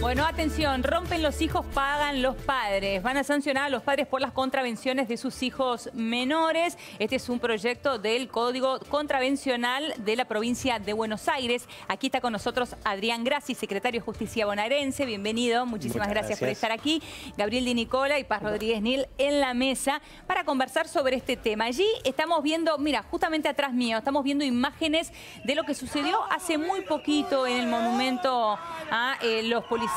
Bueno, atención, rompen los hijos, pagan los padres. Van a sancionar a los padres por las contravenciones de sus hijos menores. Este es un proyecto del Código Contravencional de la provincia de Buenos Aires. Aquí está con nosotros Adrián Grassi, secretario de Justicia bonaerense. Bienvenido, muchísimas gracias por estar aquí. Gabriel Di Nicola y Paz Rodríguez Nil en la mesa para conversar sobre este tema. Allí estamos viendo, mira, justamente atrás mío, estamos viendo imágenes de lo que sucedió hace muy poquito en el monumento a los policías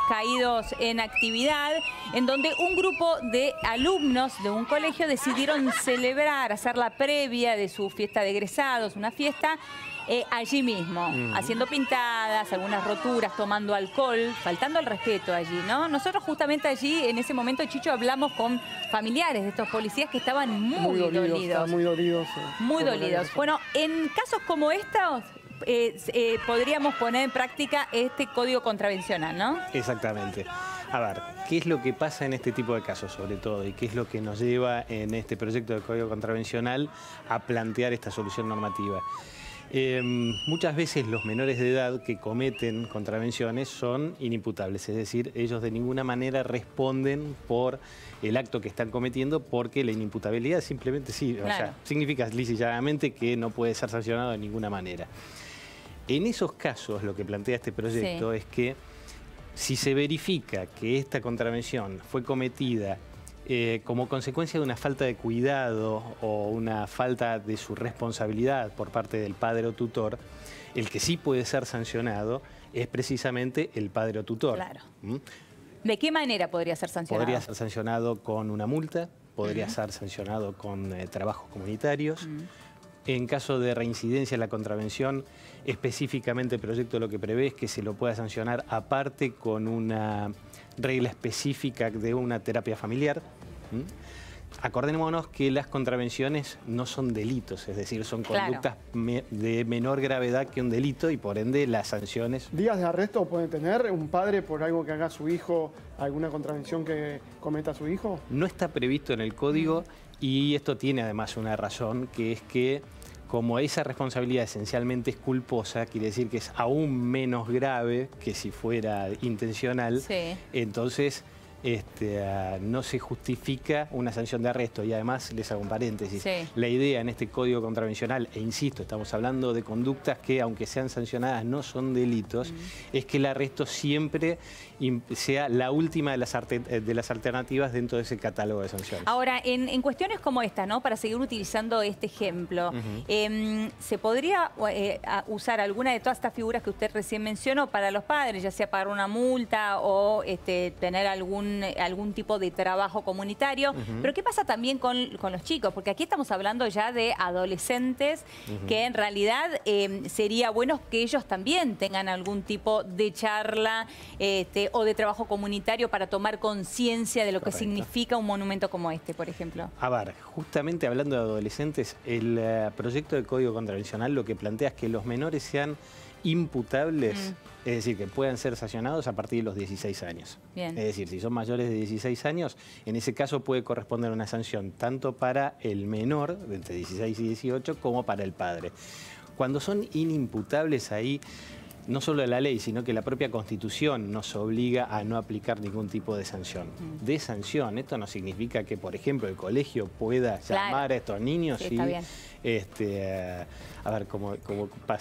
caídos en actividad, en donde un grupo de alumnos de un colegio decidieron celebrar, hacer la previa de su fiesta de egresados, una fiesta allí mismo, haciendo pintadas, algunas roturas, tomando alcohol, faltando el respeto allí, ¿no? Nosotros justamente allí, en ese momento, Chicho, hablamos con familiares de estos policías que estaban muy dolidos. Muy dolidos. Muy dolidos. Bueno, en casos como estos, podríamos poner en práctica este código contravencional, ¿no? Exactamente. A ver, ¿qué es lo que pasa en este tipo de casos, sobre todo? ¿Y qué es lo que nos lleva en este proyecto de código contravencional a plantear esta solución normativa? Muchas veces los menores de edad que cometen contravenciones son inimputables, es decir, ellos de ninguna manera responden por el acto que están cometiendo porque la inimputabilidad simplemente sí, claro. O sea, significa lisa y llanamente que no puede ser sancionado de ninguna manera. En esos casos lo que plantea este proyecto es que si se verifica que esta contravención fue cometida como consecuencia de una falta de cuidado o una falta de su responsabilidad por parte del padre o tutor, el que sí puede ser sancionado es precisamente el padre o tutor. Claro. ¿De qué manera podría ser sancionado? Podría ser sancionado con una multa, podría ser sancionado con trabajos comunitarios. En caso de reincidencia en la contravención, específicamente el proyecto lo que prevé es que se lo pueda sancionar aparte con una regla específica de una terapia familiar. Acordémonos que las contravenciones no son delitos, es decir, son conductas de menor gravedad que un delito y por ende las sanciones... ¿Días de arresto puede tener un padre por algo que haga su hijo, alguna contravención que cometa su hijo? No está previsto en el código y esto tiene además una razón, que es que como esa responsabilidad esencialmente es culposa, quiere decir que es aún menos grave que si fuera intencional, entonces no se justifica una sanción de arresto. Y además, les hago un paréntesis, la idea en este código contravencional, e insisto, estamos hablando de conductas que aunque sean sancionadas no son delitos, es que el arresto siempre sea la última de las alternativas dentro de ese catálogo de sanciones. Ahora, en cuestiones como esta, ¿no? Para seguir utilizando este ejemplo, ¿se podría usar alguna de todas estas figuras que usted recién mencionó para los padres, ya sea pagar una multa o tener algún tipo de trabajo comunitario? Pero ¿qué pasa también con los chicos? Porque aquí estamos hablando ya de adolescentes que en realidad sería bueno que ellos también tengan algún tipo de charla o de trabajo comunitario para tomar conciencia de lo que significa un monumento como este, por ejemplo. A ver, justamente hablando de adolescentes, el proyecto de Código Contravencional lo que plantea es que los menores sean imputables, es decir, que puedan ser sancionados a partir de los 16 años. Bien. Es decir, si son mayores de 16 años, en ese caso puede corresponder una sanción tanto para el menor, de entre 16 y 18, como para el padre. Cuando son inimputables ahí, no solo la ley, sino que la propia Constitución nos obliga a no aplicar ningún tipo de sanción. De sanción, esto no significa que, por ejemplo, el colegio pueda llamar a estos niños y... Está bien. A ver, como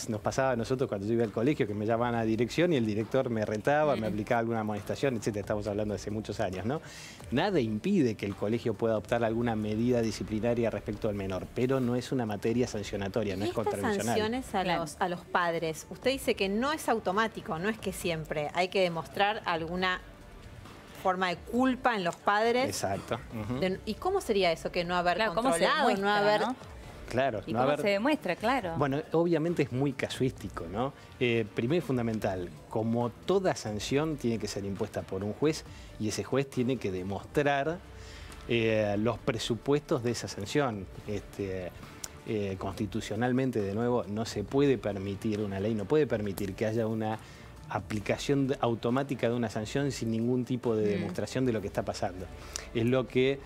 nos pasaba a nosotros cuando yo iba al colegio, que me llamaban a dirección y el director me retaba, me aplicaba alguna amonestación, etcétera. Estamos hablando de hace muchos años, ¿no? Nada impide que el colegio pueda adoptar alguna medida disciplinaria respecto al menor, pero no es una materia sancionatoria, no es contravencional. Sanciones a los padres, usted dice que no es automático, no es que siempre hay que demostrar alguna forma de culpa en los padres. Exacto. ¿Y cómo sería eso? Que no haber controlado, ¿cómo se demuestra, no haber... ¿no? Claro. ¿Y cómo se demuestra? Claro. Bueno, obviamente es muy casuístico, ¿no? Primero y fundamental, como toda sanción tiene que ser impuesta por un juez y ese juez tiene que demostrar los presupuestos de esa sanción. Constitucionalmente, de nuevo, no se puede permitir, una ley no puede permitir que haya una aplicación automática de una sanción sin ningún tipo de demostración de lo que está pasando. Es lo que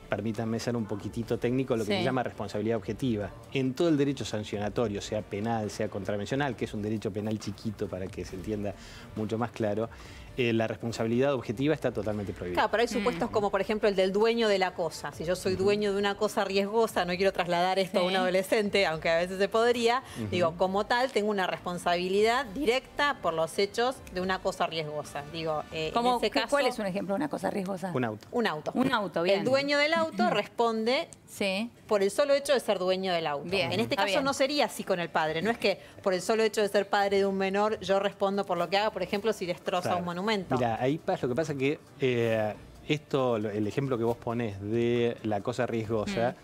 permítanme ser un poquitito técnico, lo que se llama responsabilidad objetiva. En todo el derecho sancionatorio, sea penal, sea contravencional, que es un derecho penal chiquito para que se entienda mucho más claro, la responsabilidad objetiva está totalmente prohibida. Claro, pero hay supuestos como, por ejemplo, el del dueño de la cosa. Si yo soy dueño de una cosa riesgosa, no quiero trasladar esto a un adolescente, aunque a veces se podría, digo, como tal, tengo una responsabilidad directa por los hechos de una cosa riesgosa. Digo, en ese caso, ¿cuál es un ejemplo de una cosa riesgosa? Un auto. Un auto. Un auto, bien. El dueño del auto responde por el solo hecho de ser dueño del auto. Bien, en este caso bien. no sería así con el padre. No es que por el solo hecho de ser padre de un menor yo respondo por lo que haga, por ejemplo, si destroza un monumento. Mira, ahí lo que pasa es que el ejemplo que vos ponés de la cosa riesgosa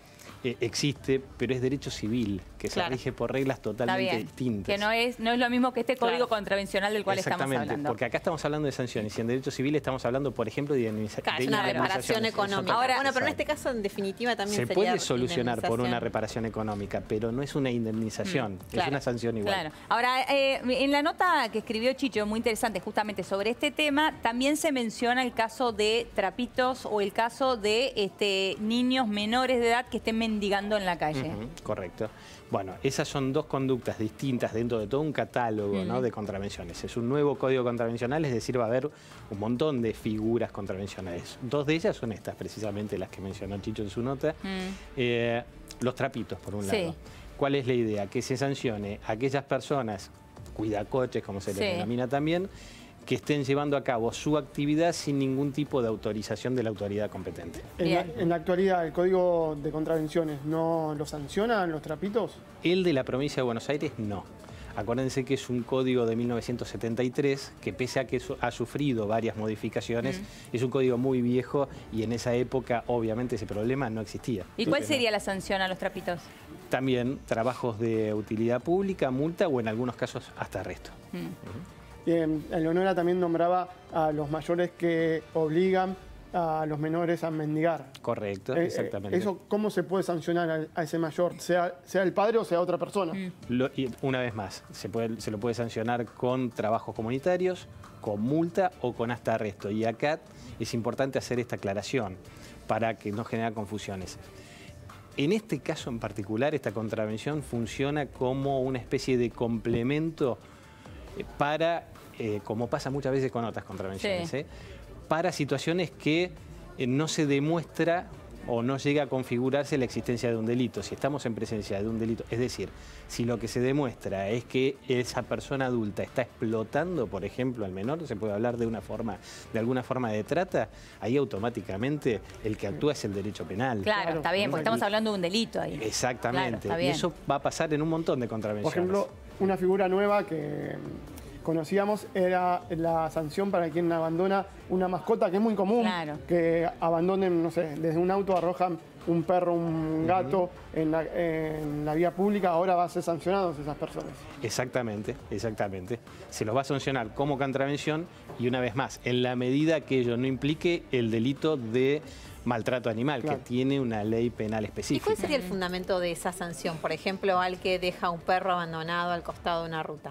existe, pero es derecho civil, que se rige por reglas totalmente distintas. Que no es lo mismo que este código contravencional del cual estamos hablando. Porque acá estamos hablando de sanciones y en derecho civil estamos hablando, por ejemplo, de indemnización. Es una reparación económica. Ahora, bueno, pero en este caso, en definitiva, también se puede solucionar por una reparación económica, pero no es una indemnización, es una sanción igual. Claro. Ahora, en la nota que escribió Chicho, muy interesante justamente sobre este tema, también se menciona el caso de trapitos o el caso de niños menores de edad que estén mendigando en la calle. Correcto. Bueno, esas son dos conductas distintas dentro de todo un catálogo, ¿no?, de contravenciones. Es un nuevo código contravencional, es decir, va a haber un montón de figuras contravencionales. Dos de ellas son estas, precisamente las que mencionó Chicho en su nota. Los trapitos, por un lado. ¿Cuál es la idea? Que se sancione a aquellas personas, cuidacoches, como se les denomina también, que estén llevando a cabo su actividad sin ningún tipo de autorización de la autoridad competente. En la actualidad, ¿el Código de Contravenciones no lo sancionan los trapitos? El de la provincia de Buenos Aires, no. Acuérdense que es un código de 1973 que, pese a que ha sufrido varias modificaciones, es un código muy viejo y en esa época obviamente ese problema no existía. ¿Y cuál sería la sanción a los trapitos? También trabajos de utilidad pública, multa o en algunos casos hasta arresto. Eleonora también nombraba a los mayores que obligan a los menores a mendigar. Correcto, exactamente. ¿Eso cómo se puede sancionar a ese mayor, sea el padre o sea otra persona? Y una vez más, se lo puede sancionar con trabajos comunitarios, con multa o con hasta arresto. Y acá es importante hacer esta aclaración para que no genere confusiones. En este caso en particular, esta contravención funciona como una especie de complemento para, como pasa muchas veces con otras contravenciones, para situaciones que no se demuestra o no llega a configurarse la existencia de un delito. Si estamos en presencia de un delito, es decir, si lo que se demuestra es que esa persona adulta está explotando, por ejemplo, al menor, se puede hablar de alguna forma de trata, ahí automáticamente el que actúa es el derecho penal. Claro, está bien, porque estamos hablando de un delito ahí. Exactamente. Claro, y eso va a pasar en un montón de contravenciones. Por ejemplo, una figura nueva que conocíamos era la sanción para quien abandona una mascota, que es muy común, que abandonen, no sé, desde un auto arrojan un perro, un gato en la vía pública, ahora va a ser sancionados esas personas. Exactamente, exactamente. Se los va a sancionar como contravención y una vez más, en la medida que ello no implique el delito de maltrato animal, que tiene una ley penal específica. ¿Y cuál sería el fundamento de esa sanción? Por ejemplo, al que deja un perro abandonado al costado de una ruta.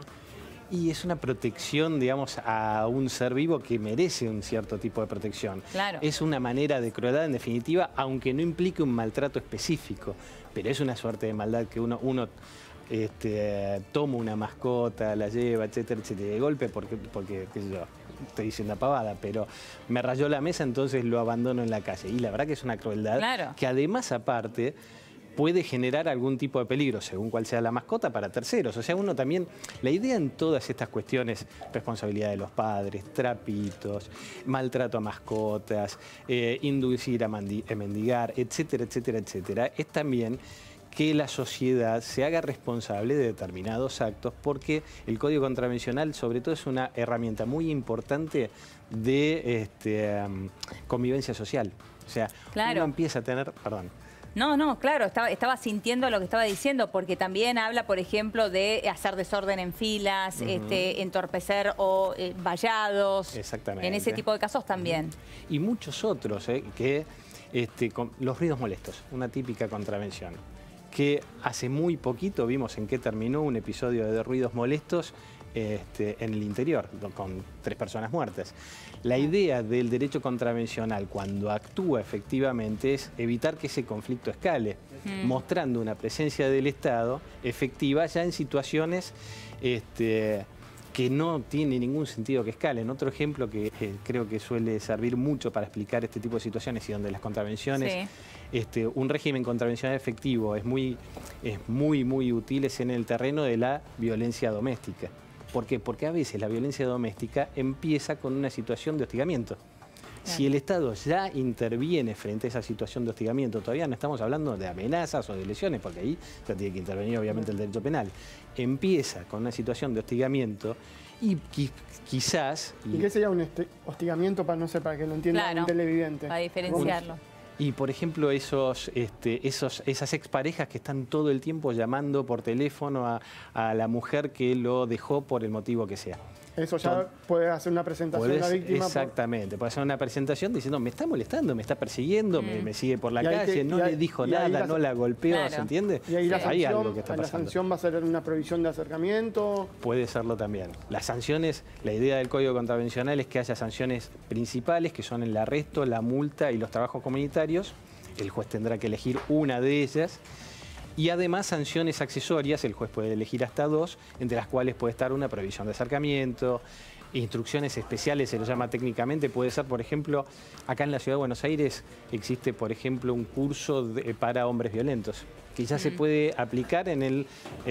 Y es una protección, digamos, a un ser vivo que merece un cierto tipo de protección. Claro. Es una manera de crueldad, en definitiva, aunque no implique un maltrato específico, pero es una suerte de maldad que uno toma una mascota, la lleva, etcétera, etcétera, de golpe porque qué sé yo, estoy diciendo pavada, pero me rayó la mesa, entonces lo abandono en la calle. Y la verdad que es una crueldad que además, aparte, puede generar algún tipo de peligro, según cuál sea la mascota, para terceros. O sea, uno también, la idea en todas estas cuestiones, responsabilidad de los padres, trapitos, maltrato a mascotas, inducir a mendigar, etcétera, etcétera, etcétera, es también que la sociedad se haga responsable de determinados actos, porque el Código Contravencional, sobre todo, es una herramienta muy importante de convivencia social. O sea, uno empieza a tener... Perdón. No, claro, estaba sintiendo lo que estaba diciendo, porque también habla, por ejemplo, de hacer desorden en filas, entorpecer o vallados. Exactamente. En ese tipo de casos también. Y muchos otros, con los ruidos molestos, una típica contravención, que hace muy poquito vimos en qué terminó un episodio de ruidos molestos en el interior, con 3 personas muertas. La idea del derecho contravencional, cuando actúa efectivamente, es evitar que ese conflicto escale, mostrando una presencia del Estado efectiva ya en situaciones que no tiene ningún sentido que escalen. Otro ejemplo que creo que suele servir mucho para explicar este tipo de situaciones y donde las contravenciones, un régimen contravencional efectivo es muy útil en el terreno de la violencia doméstica. ¿Por qué? Porque a veces la violencia doméstica empieza con una situación de hostigamiento. Claro. Si el Estado ya interviene frente a esa situación de hostigamiento, todavía no estamos hablando de amenazas o de lesiones, porque ahí ya tiene que intervenir obviamente el derecho penal. Empieza con una situación de hostigamiento y quizás... ¿Y qué sería un hostigamiento para que lo entienda un televidente? Para diferenciarlo. Y, por ejemplo, esas exparejas que están todo el tiempo llamando por teléfono a la mujer que lo dejó por el motivo que sea. Eso ya puede hacer una presentación a la víctima. Exactamente, puede hacer una presentación diciendo, me está molestando, me está persiguiendo, me sigue por la calle, no le dijo nada, no la golpeó, ¿se entiende? Y ahí hay algo que está pasando. ¿La sanción va a ser una prohibición de acercamiento? Puede serlo también. Las sanciones, la idea del Código Contravencional es que haya sanciones principales, que son el arresto, la multa y los trabajos comunitarios. El juez tendrá que elegir una de ellas. Y además sanciones accesorias, el juez puede elegir hasta 2, entre las cuales puede estar una prohibición de acercamiento, instrucciones especiales, se lo llama técnicamente, puede ser, por ejemplo, acá en la Ciudad de Buenos Aires existe, por ejemplo, un curso para hombres violentos, que ya se puede aplicar en el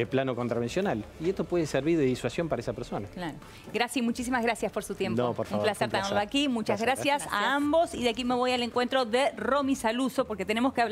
plano contravencional. Y esto puede servir de disuasión para esa persona. Claro. Gracias, muchísimas gracias por su tiempo. No, por favor, un placer tenerlo aquí. Muchas gracias a ambos. Y de aquí me voy al encuentro de Romy Saluso, porque tenemos que hablar